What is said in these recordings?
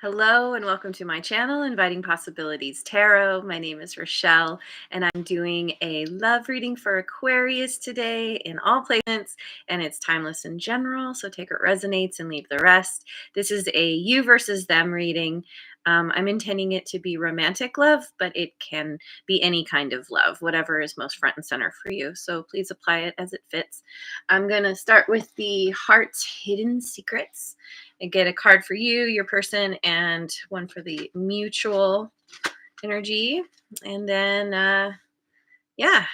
Hello and welcome to my channel, Inviting Possibilities Tarot. My name is Rochelle and I'm doing a love reading for Aquarius today in all placements, and it's timeless in general, so take what resonates and leave the rest. This is a you versus them reading. I'm intending it to be romantic love, but it can be any kind of love, whatever is most front and center for you. So please apply it as it fits. I'm going to start with the Heart's Hidden Secrets and get a card for you, your person, and one for the mutual energy. And then, yeah,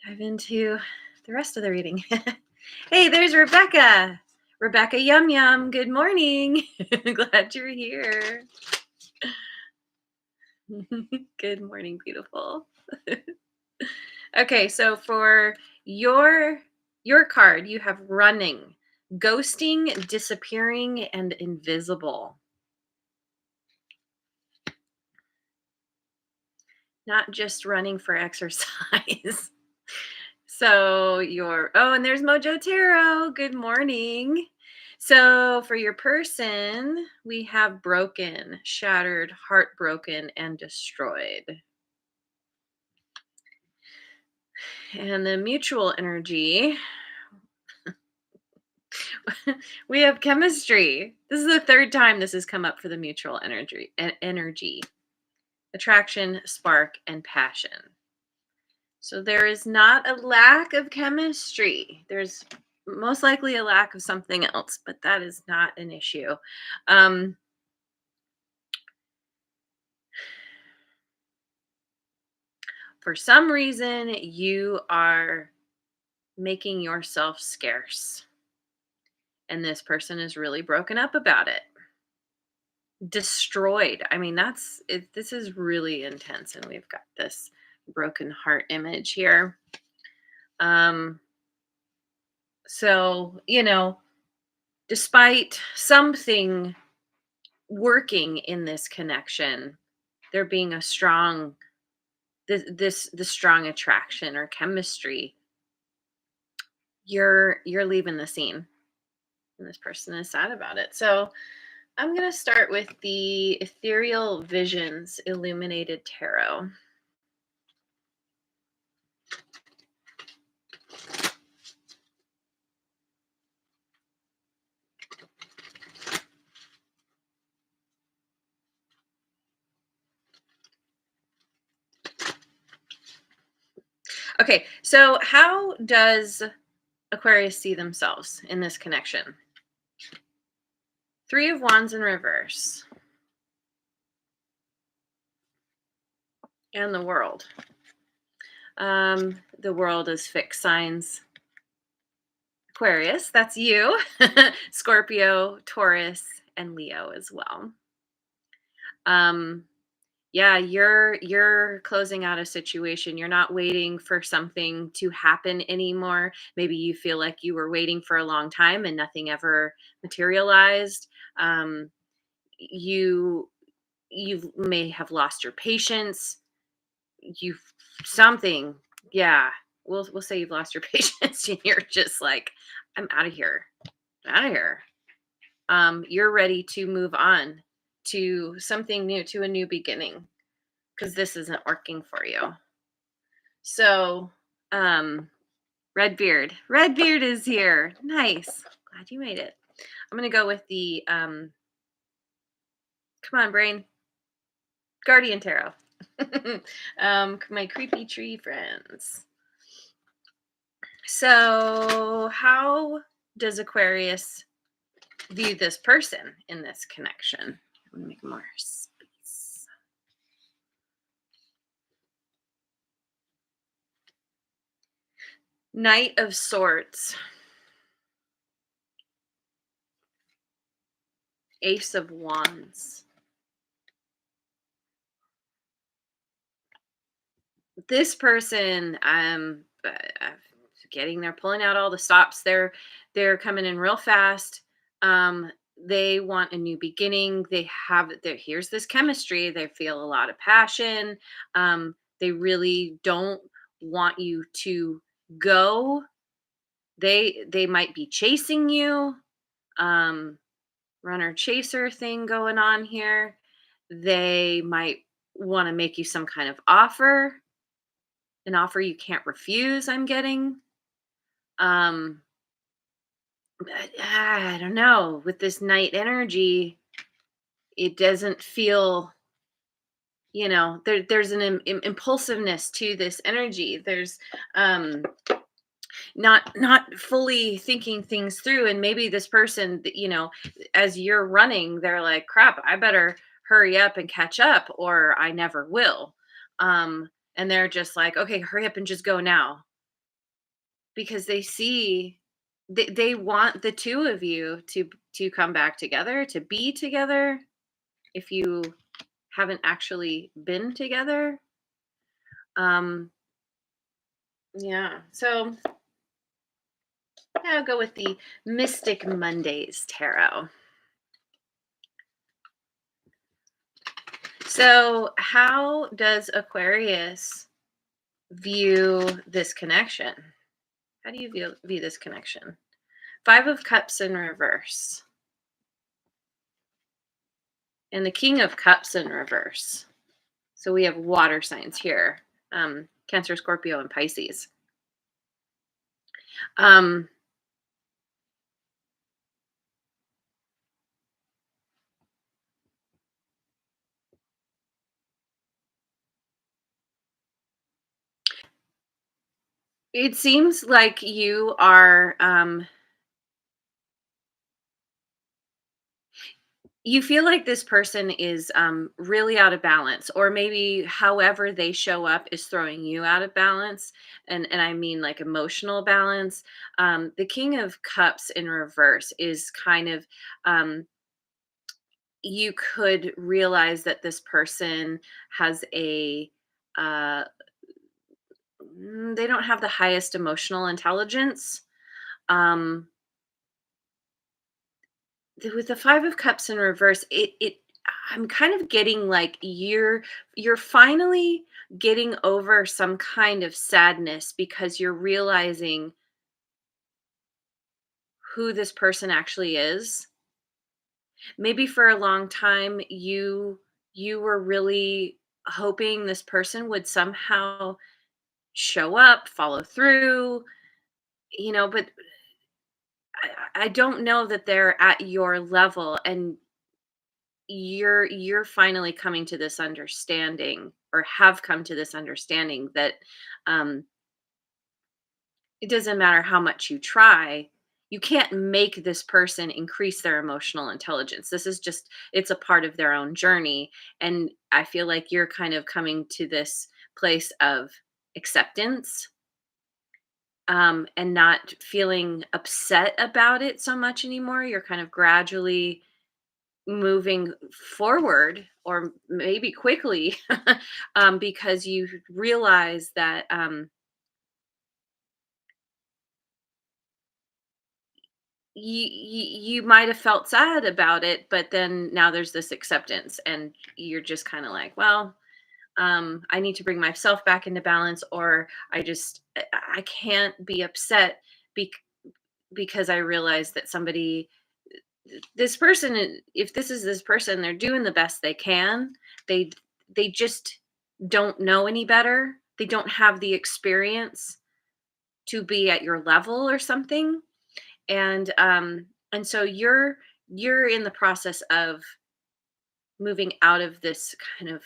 dive into the rest of the reading. Hey, there's Rebecca. Rebecca Yum Yum, good morning. Glad you're here. Good morning, beautiful. Okay, so for your card, you have running, ghosting, disappearing, and invisible. Not just running for exercise. So and there's Mojo Tarot. Good morning. So for your person, we have broken, shattered, heartbroken, and destroyed. And the mutual energy, we have chemistry. This is the third time this has come up for the mutual energy. Attraction, spark, and passion. So there is not a lack of chemistry. There's most likely a lack of something else, but that is not an issue. For some reason, you are making yourself scarce, and this person is really broken up about it. Destroyed. I mean, this is really intense, and we've got this broken heart image here. So, despite something working in this connection, there being the strong attraction or chemistry, you're leaving the scene, and this person is sad about it. So I'm going to start with the Ethereal Visions Illuminated Tarot. Okay, so how does Aquarius see themselves in this connection? Three of Wands in reverse. And the World. The World is fixed signs. Aquarius, that's you. Scorpio, Taurus, and Leo as well. Yeah, you're closing out a situation. You're not waiting for something to happen anymore. Maybe you feel like you were waiting for a long time and nothing ever materialized. You may have lost your patience. Yeah. We'll say you've lost your patience and you're just like, I'm out of here. Out of here. You're ready to move on to something new, to a new beginning, because this isn't working for you. So, Redbeard is here. Nice. Glad you made it. I'm going to go with the, come on, brain. Guardian Tarot. My creepy tree friends. So, how does Aquarius view this person in this connection? I'm going to make more space. Knight of Swords. Ace of Wands. This person, they're pulling out all the stops. They're coming in real fast. They want a new beginning. Here's this chemistry. They feel a lot of passion. They really don't want you to go. They might be chasing you. runner chaser thing going on here. They might want to make you some kind of offer, an offer you can't refuse, I'm getting. Um, but, I don't know. With this night energy, it doesn't feel, there's an impulsiveness to this energy. There's um not fully thinking things through, and maybe this person as you're running, they're like, crap, I better hurry up and catch up or I never will. And they're just like, okay, hurry up and just go now, because they see, they want the two of you to come back together, to be together, if you haven't actually been together. um yeah, so yeah, I'll go with the Mystic Mondays Tarot. So, how does Aquarius view this connection? How do you view this connection? Five of Cups in reverse, and the King of Cups in reverse. So we have water signs here: Cancer, Scorpio, and Pisces. Um, it seems like you are. You feel like this person is really out of balance, or maybe however they show up is throwing you out of balance, and I mean like emotional balance. The King of Cups in reverse is kind of, you could realize that this person has uh, they don't have the highest emotional intelligence. Um, with the Five of Cups in reverse, it I'm kind of getting like you're finally getting over some kind of sadness, because you're realizing who this person actually is. Maybe for a long time you were really hoping this person would somehow show up, follow through, but I don't know that they're at your level, and you're finally coming to this understanding, or have come to this understanding, that um it doesn't matter how much you try, you can't make this person increase their emotional intelligence. This is just, it's a part of their own journey, and I feel like you're kind of coming to this place of acceptance, and not feeling upset about it so much anymore. You're kind of gradually moving forward, or maybe quickly, because you realize that you might have felt sad about it, but then now there's this acceptance, and you're just kind of like, well, I need to bring myself back into balance, or I can't be upset, bec- because I realize that this person, if this is this person, they're doing the best they can. They they just don't know any better. They don't have the experience to be at your level or something. And so you're in the process of moving out of this kind of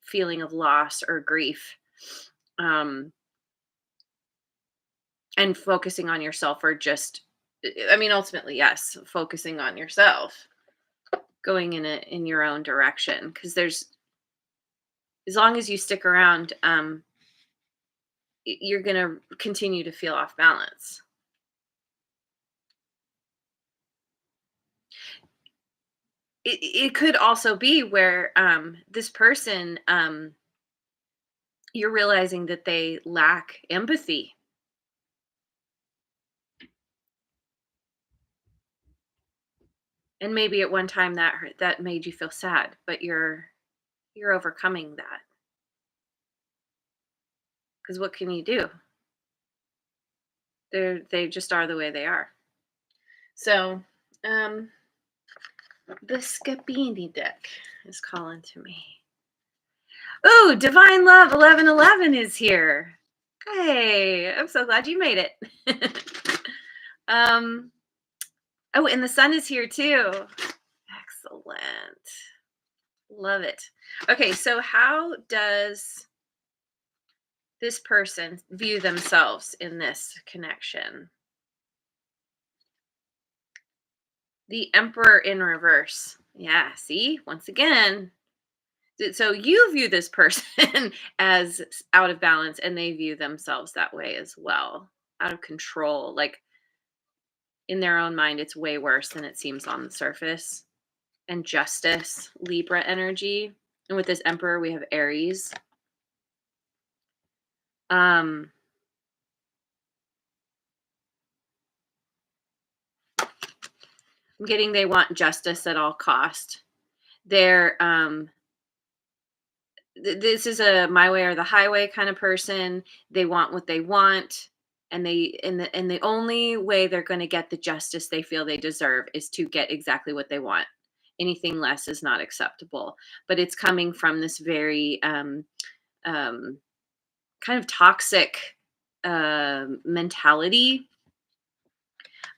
feeling of loss or grief, um and focusing on yourself, or just, I mean, ultimately, yes, focusing on yourself, going in your own direction, because there's, as long as you stick around, you're going to continue to feel off balance. It could also be where, this person, you're realizing that they lack empathy, and maybe at one time that made you feel sad, but you're overcoming that, because what can you do? They just are the way they are. So, um The Scabini deck is calling to me. Ooh, Divine Love 1111 is here. Hey, I'm so glad you made it. um, oh, and the sun is here too. Excellent. Love it. Okay, so how does this person view themselves in this connection? The Emperor in reverse. Yeah, see, once again. So you view this person as out of balance, and they view themselves that way as well, out of control. Like in their own mind, it's way worse than it seems on the surface. And Justice, Libra energy. And with this Emperor, we have Aries. Um, I'm getting they want justice at all cost. They're this is a my way or the highway kind of person. They want what they want, and the only way they're going to get the justice they feel they deserve is to get exactly what they want. Anything less is not acceptable. But it's coming from this very um, kind of toxic mentality,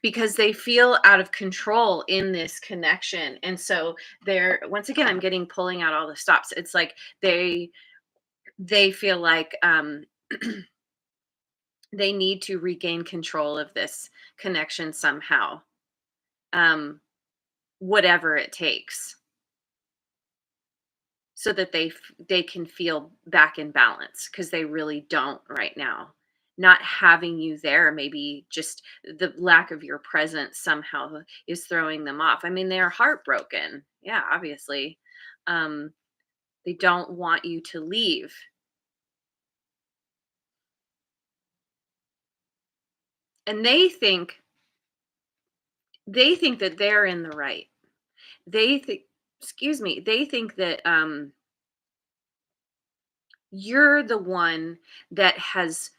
because they feel out of control in this connection. And so they're, once again, I'm getting pulling out all the stops. It's like they feel like they need to regain control of this connection somehow, um, whatever it takes, so that they can feel back in balance, because they really don't right now. Not having you there, maybe just the lack of your presence somehow is throwing them off. I mean, they're heartbroken. Yeah, obviously. Um, they don't want you to leave. And they think that they're in the right. They think, excuse me, they think that you're the one that has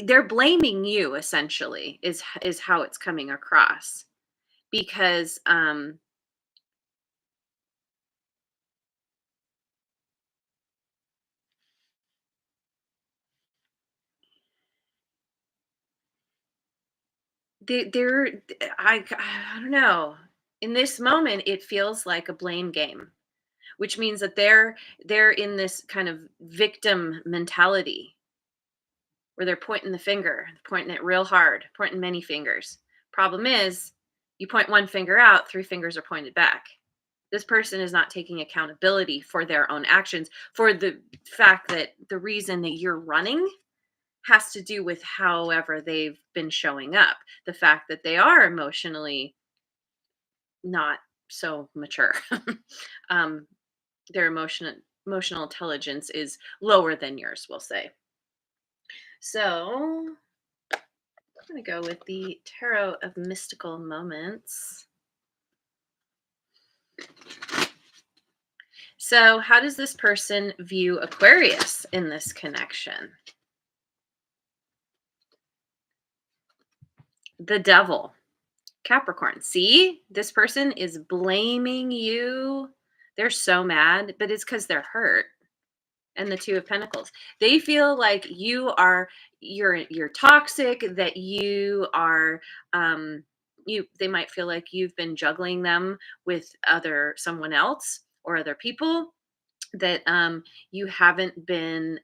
they're blaming you, essentially, is how it's coming across, because they're I don't know. In this moment, it feels like a blame game, which means that they're in this kind of victim mentality, where they're pointing the finger, pointing it real hard, pointing many fingers. Problem is, you point one finger out, three fingers are pointed back. This person is not taking accountability for their own actions, for the fact that the reason that you're running has to do with however they've been showing up. The fact that they are emotionally not so mature. um, their emotional intelligence is lower than yours, we'll say. So I'm going to go with the Tarot of Mystical Moments. So, how does this person view Aquarius in this connection? The Devil. Capricorn. See, this person is blaming you. They're so mad, but it's because they're hurt. And the Two of Pentacles. They feel like you're toxic, that you are they might feel like you've been juggling them with someone else or other people, that you haven't been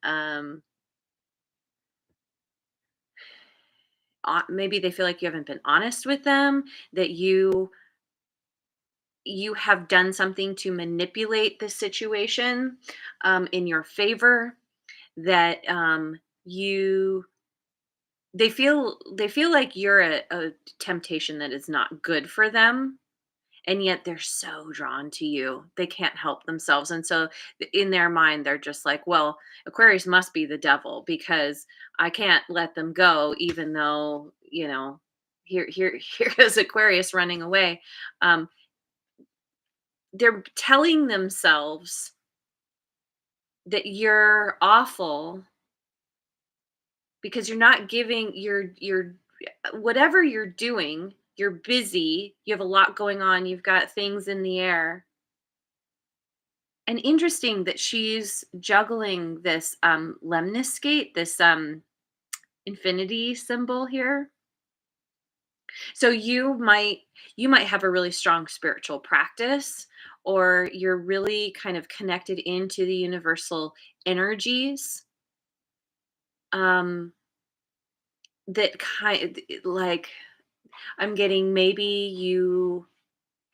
maybe they feel like you haven't been honest with them, that you have done something to manipulate the situation in your favor, that you they feel like you're a temptation that is not good for them, and yet they're so drawn to you. They can't help themselves. And so in their mind, they're just like, well, Aquarius must be the devil, because I can't let them go, even though, here goes Aquarius running away. Um, they're telling themselves that you're awful, because you're not giving your whatever you're doing, you're busy, you have a lot going on, you've got things in the air. And interesting that she's juggling this lemniscate, this infinity symbol here. So you might have a really strong spiritual practice, or you're really kind of connected into the universal energies, um that kind like I'm getting, maybe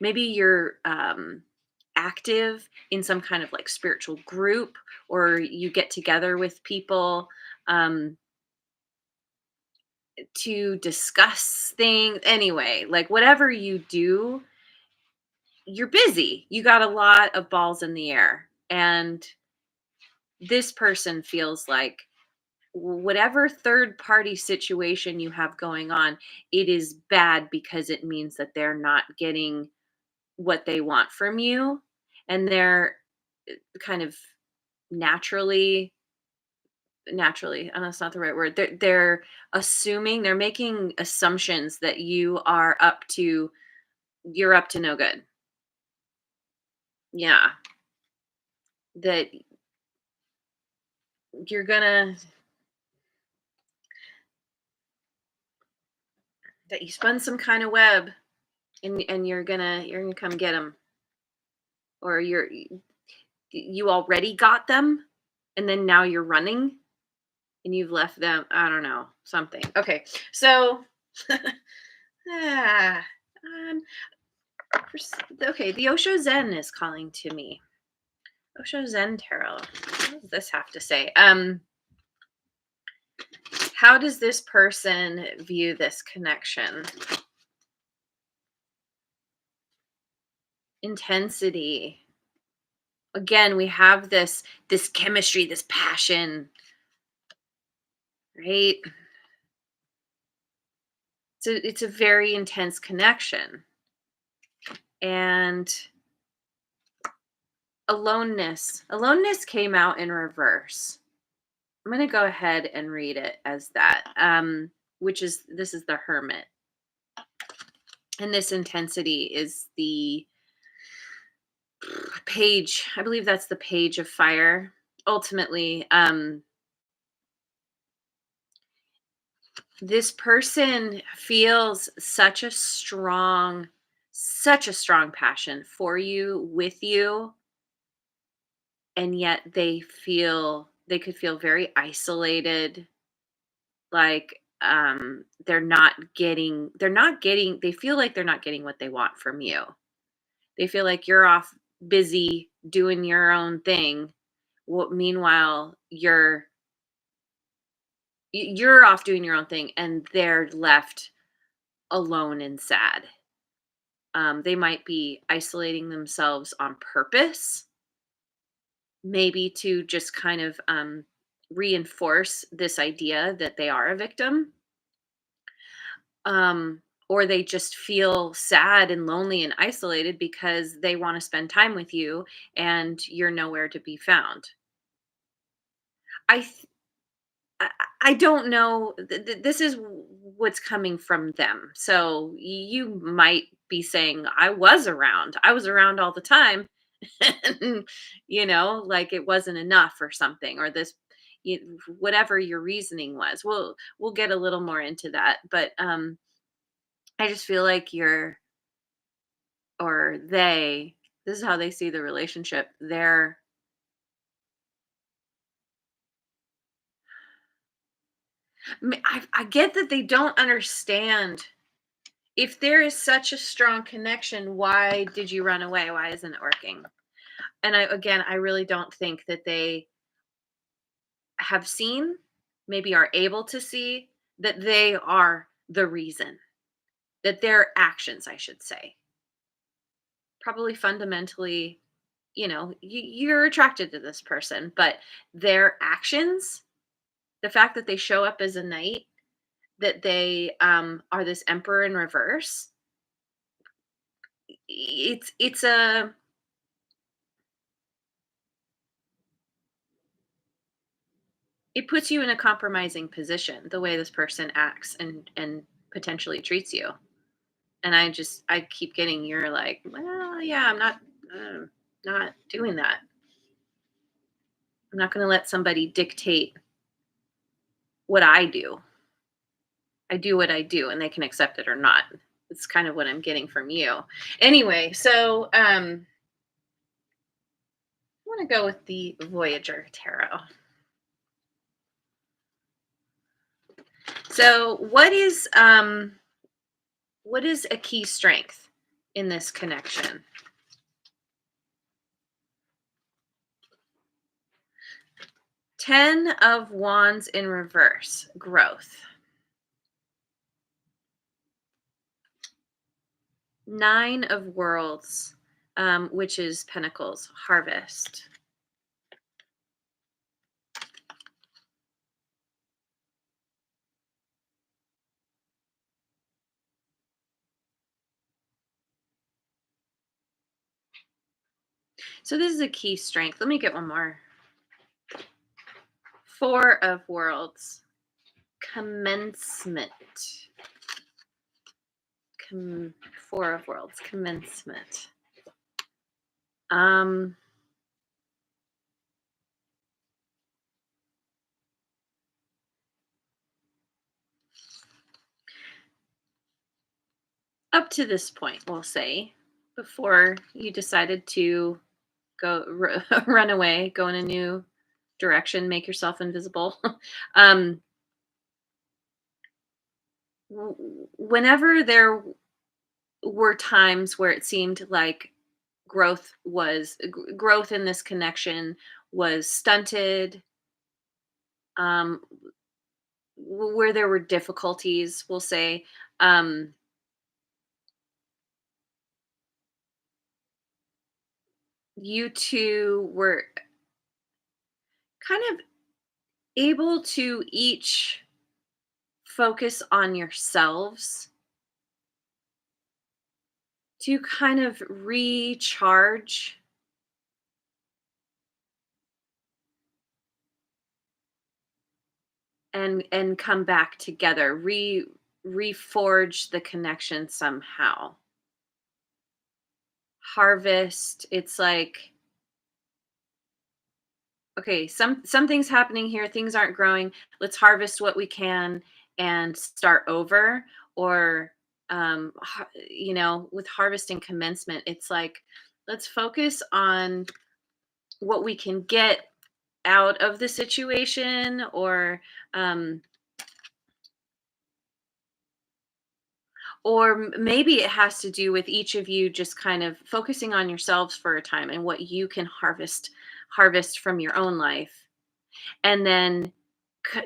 you're active in some kind of like spiritual group, or you get together with people um to discuss things. Anyway, like whatever you do, you're busy. You got a lot of balls in the air. And this person feels like whatever third party situation you have going on, it is bad because it means that they're not getting what they want from you. And they're kind of naturally, I know that's not the right word. They're assuming, they're making assumptions that you're up to no good. Yeah. That you're gonna that you spun some kind of web, and you're gonna come get them, or you already got them, and then now you're running and you've left them. I don't know, something. Okay, so ah, um, okay, the Osho Zen is calling to me. Osho Zen Tarot. What does this have to say? How does this person view this connection? Intensity. Again, we have this chemistry, this passion, right? So it's a very intense connection. And aloneness came out in reverse. I'm going to go ahead and read it as that, which is, this is the Hermit. And this intensity is the page. I believe that's the Page of Fire. Ultimately, this person feels such a strong passion for you, with you, and yet they could feel very isolated, like they feel like they're not getting what they want from you. They feel like you're off busy doing your own thing. Meanwhile, you're off doing your own thing, and they're left alone and sad. They might be isolating themselves on purpose, maybe to just kind of reinforce this idea that they are a victim. Or they just feel sad and lonely and isolated because they want to spend time with you and you're nowhere to be found. I th- I don't know. This is what's coming from them. So you might be saying, I was around all the time." And, like it wasn't enough or something, or whatever your reasoning was. We'll get a little more into that. But I just feel like this is how they see the relationship. I get that they don't understand. If there is such a strong connection, why did you run away? Why isn't it working? And I really don't think that they have seen, maybe are able to see, that they are the reason, that their actions, I should say, probably fundamentally, you're attracted to this person, but their actions, the fact that they show up as a knight, that they are this emperor in reverse, it's a it puts you in a compromising position, the way this person acts and potentially treats you. And I keep getting, you're like, well, yeah, I'm not doing that. I'm not going to let somebody dictate what I do. I do what I do, and they can accept it or not. It's kind of what I'm getting from you. Anyway, so I want to go with the Voyager Tarot. So, what is a key strength in this connection? Ten of Wands in reverse, growth. Nine of Worlds, which is Pentacles, harvest. So this is a key strength. Let me get one more. Four of Worlds, commencement. Four of Worlds, commencement. Up to this point, we'll say, before you decided to go run away, go in a new direction, make yourself invisible. um, Whenever there were times where it seemed like growth in this connection was stunted, um, where there were difficulties, we'll say, um, you two were kind of able to each focus on yourselves to kind of recharge and come back together, reforge the connection somehow. Harvest, it's like, okay, something's happening here, things aren't growing, let's harvest what we can and start over. Or with harvest and commencement, it's like, let's focus on what we can get out of the situation. Um or maybe it has to do with each of you just kind of focusing on yourselves for a time and what you can harvest from your own life, and then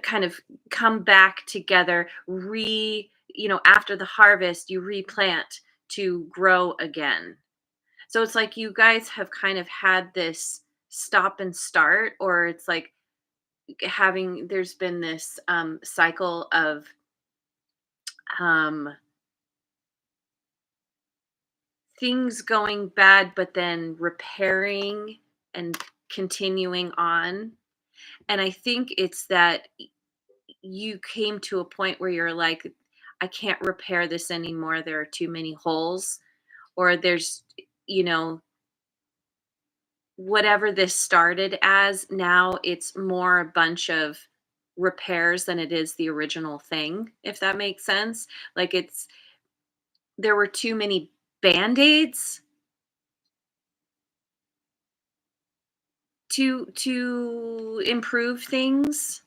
kind of come back together, after the harvest you replant to grow again. So it's like you guys have kind of had this stop and start, or it's like there's been this cycle of um things going bad, but then repairing and continuing on. And I think it's that you came to a point where you're like, I can't repair this anymore. There are too many holes, or there's, you know, whatever this started as, now it's more a bunch of repairs than it is the original thing, if that makes sense. Like there were too many band-aids to improve things.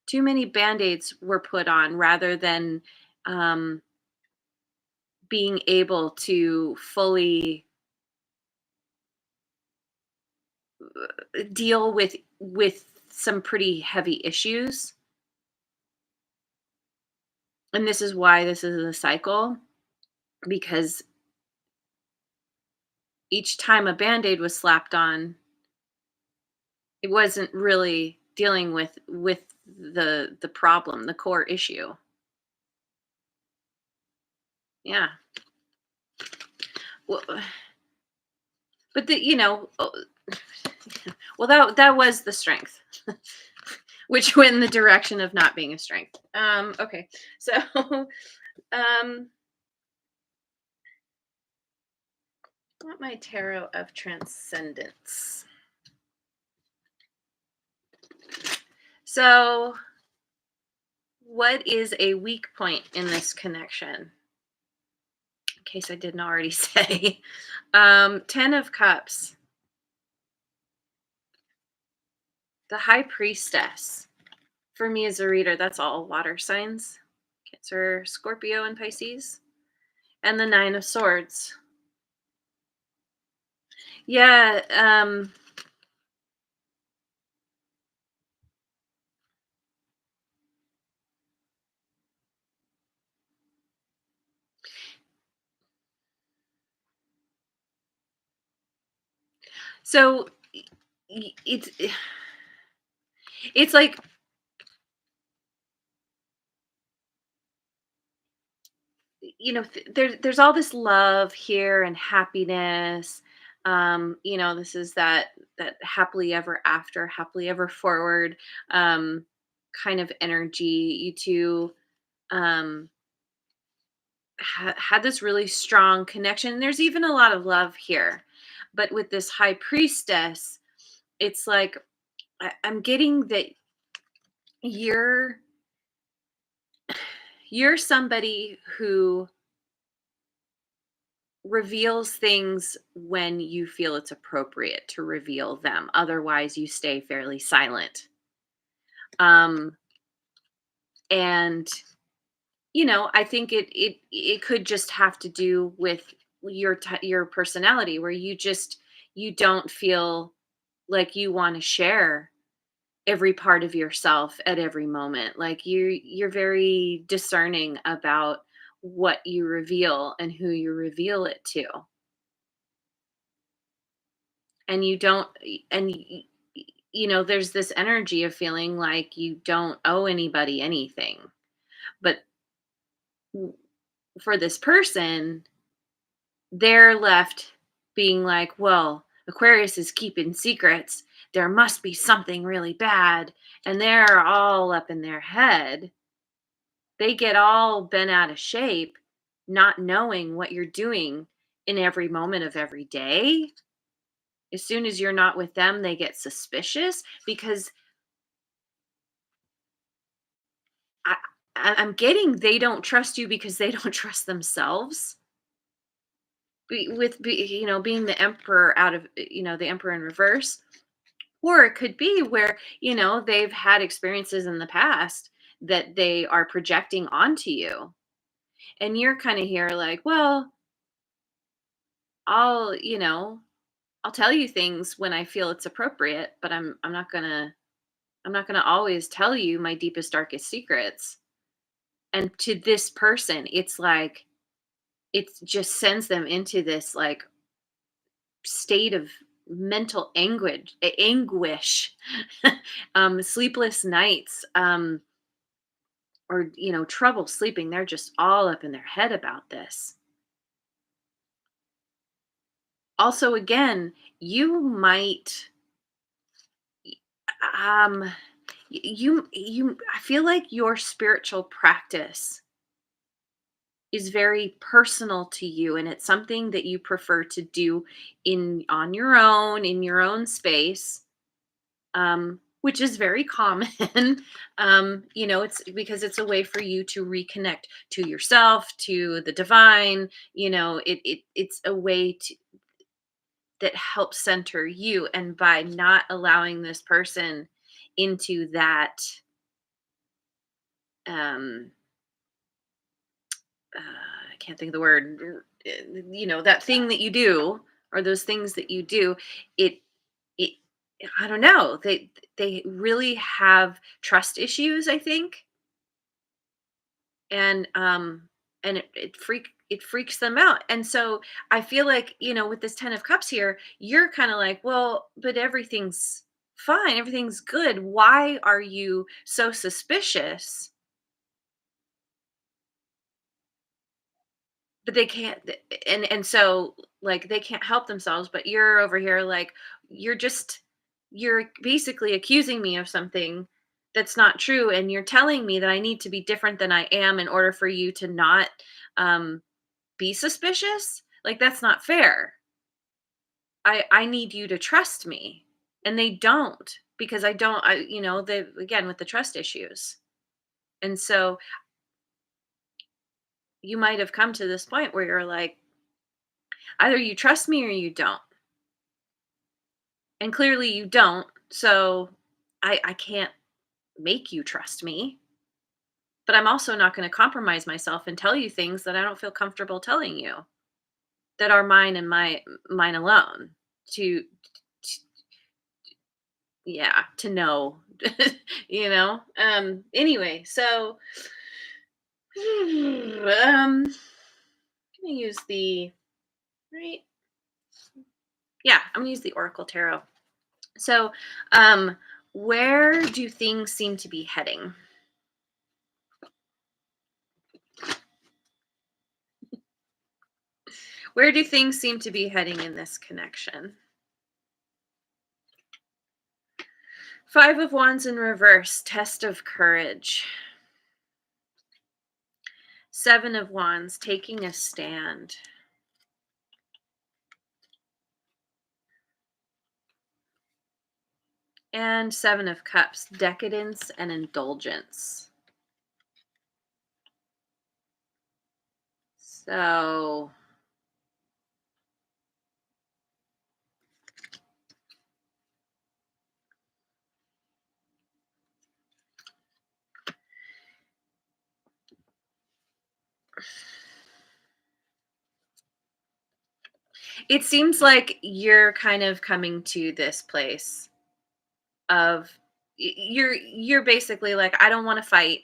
Too many band-aids were put on rather than um, being able to fully deal with some pretty heavy issues. And this is why this is a cycle, because each time a band-aid was slapped on, it wasn't really dealing with the problem, the core issue. Yeah. Well, but well, that was the strength, which went in the direction of not being a strength. Okay, so um, I want my tarot of transcendence. So, what is a weak point in this connection? In case I didn't already say. 10 of Cups. The High Priestess. For me as a reader, that's all water signs. Cancer, Scorpio, and Pisces. And the Nine of Swords. Yeah, so it's like, there's all this love here and happiness. This is that happily ever after, happily ever forward, um kind of energy. You two um had this really strong connection. There's even a lot of love here, but with this High Priestess, it's like, I'm getting that you're you're somebody who reveals things when you feel it's appropriate to reveal them. Otherwise, you stay fairly silent. Um, and I think it could just have to do with your personality, where you don't feel like you want to share every part of yourself at every moment. Like, you're very discerning about what you reveal and who you reveal it to. And you don't and there's this energy of feeling like you don't owe anybody anything. But w- for this person, they're left being like, well, Aquarius is keeping secrets. There must be something really bad. And they're all up in their head. They get all bent out of shape, not knowing what you're doing in every moment of every day. As soon as you're not with them, they get suspicious because I I'm getting they don't trust you because they don't trust themselves. Being the emperor out of, the emperor in reverse. Or it could be where, they've had experiences in the past that they are projecting onto you. And you're kind of here like, well, I'll, I'll tell you things when I feel it's appropriate, but I'm not gonna always tell you my deepest, darkest secrets. And to this person, it's like, it just sends them into this, like, state of mental anguish, sleepless nights, or trouble sleeping. They're just all up in their head about this. Also, again, you might, um you I feel like your spiritual practice is very personal to you, and it's something that you prefer to do in on your own, in your own space, which is very common. It's because it's a way for you to reconnect to yourself, to the divine. It's a way that helps center you. And by not allowing this person into that, um I can't think of the word, that thing that you do, or those things that you do, it it I don't know, they really have trust issues, I think. And it freaks them out. And so I feel like, with this 10 of Cups here, you're kind of like, well, but everything's fine, everything's good, why are you so suspicious? But they can't, and so, like, they can't help themselves, but you're over here like, you're basically accusing me of something that's not true, and you're telling me that I need to be different than I am in order for you to not, um, be suspicious? Like, that's not fair. I need you to trust me. And they don't, because I don't, the again with the trust issues. And so you might have come to this point where you're like, either you trust me or you don't. And clearly you don't. So I can't make you trust me, but I'm also not going to compromise myself and tell you things that I don't feel comfortable telling you, that are mine and mine alone. To yeah, to know. Anyway, so I'm gonna use the right. Yeah, I'm gonna use the Oracle Tarot. So, um, where do things seem to be heading? Where do things seem to be heading in this connection? Five of Wands in reverse, test of courage. Seven of Wands, taking a stand. And Seven of Cups, decadence and indulgence. So, it seems like you're kind of coming to this place of you're basically like, I don't want to fight.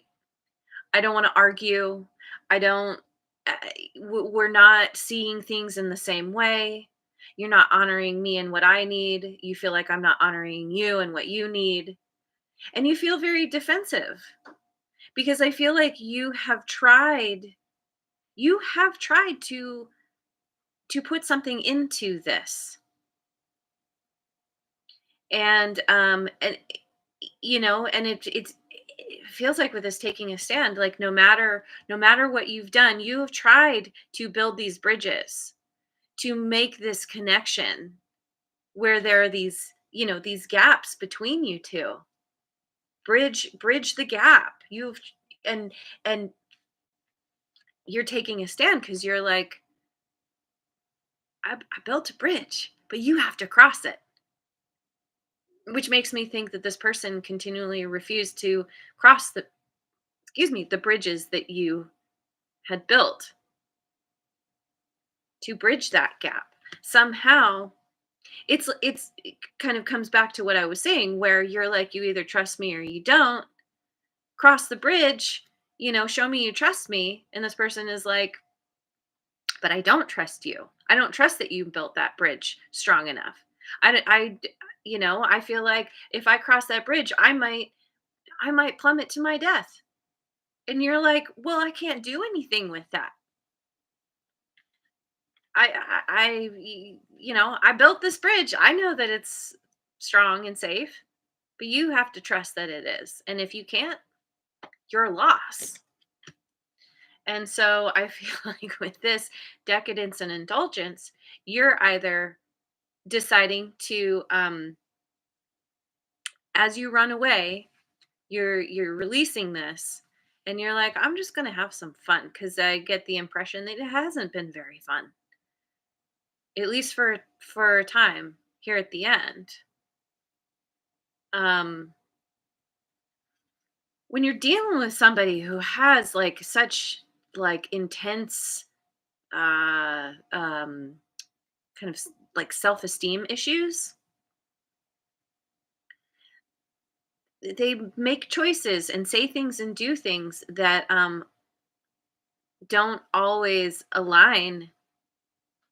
I don't want to argue. I don't uh, we're not seeing things in the same way. You're not honoring me and what I need. You feel like I'm not honoring you and what you need. And you feel very defensive, because I feel like you have tried to put something into this. And and it feels like with this taking a stand, like no matter what you've done, you have tried to build these bridges, to make this connection where there are these gaps between you two. Bridge the gap. And you're taking a stand because you're like, I built a bridge, but you have to cross it. Which makes me think that this person continually refused to cross the bridges that you had built to bridge that gap. Somehow, it kind of comes back to what I was saying, where you're like, you either trust me or you don't. Cross the bridge, show me you trust me. And this person is like, but I don't trust you. I don't trust that you built that bridge strong enough. I feel like if I cross that bridge, I might plummet to my death. And you're like, well, I can't do anything with that. I built this bridge. I know that it's strong and safe, but you have to trust that it is. And if you can't, you're a loss. And so I feel like with this decadence and indulgence, you're either deciding to, as you run away, you're releasing this, and you're like, I'm just gonna have some fun, because I get the impression that it hasn't been very fun, at least for a time here at the end. Um, when you're dealing with somebody who has like such like intense uh um kind of like self-esteem issues, they make choices and say things and do things that don't always align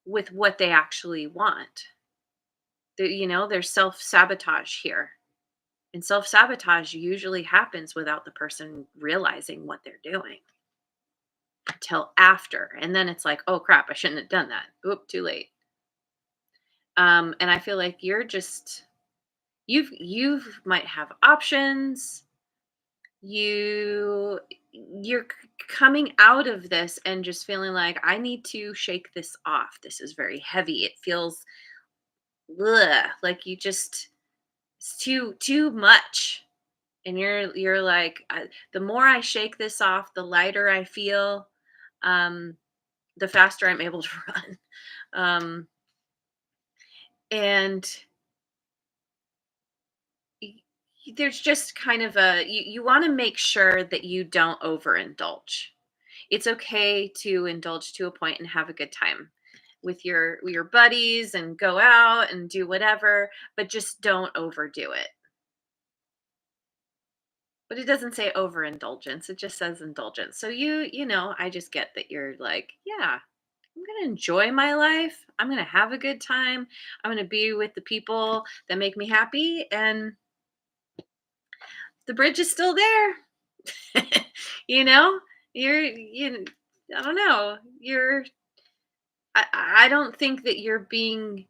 with what they actually want. There's self-sabotage here. And self-sabotage usually happens without the person realizing what they're doing till after. And then it's like, oh crap, I shouldn't have done that. Oop, too late. And I feel like you've might have options. You're coming out of this and just feeling like, I need to shake this off. This is very heavy. It feels like you just, it's too much. And you're like, the more I shake this off, the lighter I feel, um, the faster I'm able to run. Um, and y- there's just kind of you want to make sure that you don't overindulge. It's okay to indulge to a point and have a good time with your buddies and go out and do whatever, but just don't overdo it. But it doesn't say overindulgence, it just says indulgence. So I just get that you're like, yeah, I'm going to enjoy my life. I'm going to have a good time. I'm going to be with the people that make me happy, and the bridge is still there. you know, you I don't know. I don't think that you're being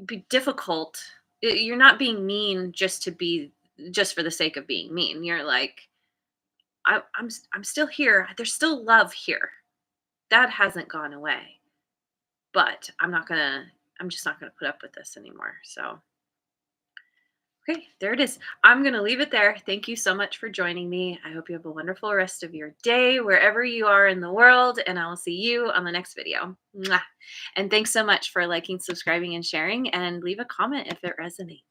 be difficult. You're not being mean just for the sake of being mean. You're like, I'm still here. There's still love here. That hasn't gone away. But I'm just not gonna put up with this anymore. So okay, there it is. I'm gonna leave it there. Thank you so much for joining me. I hope you have a wonderful rest of your day wherever you are in the world, and I will see you on the next video. Mwah. And thanks so much for liking, subscribing, and sharing, and leave a comment if it resonates.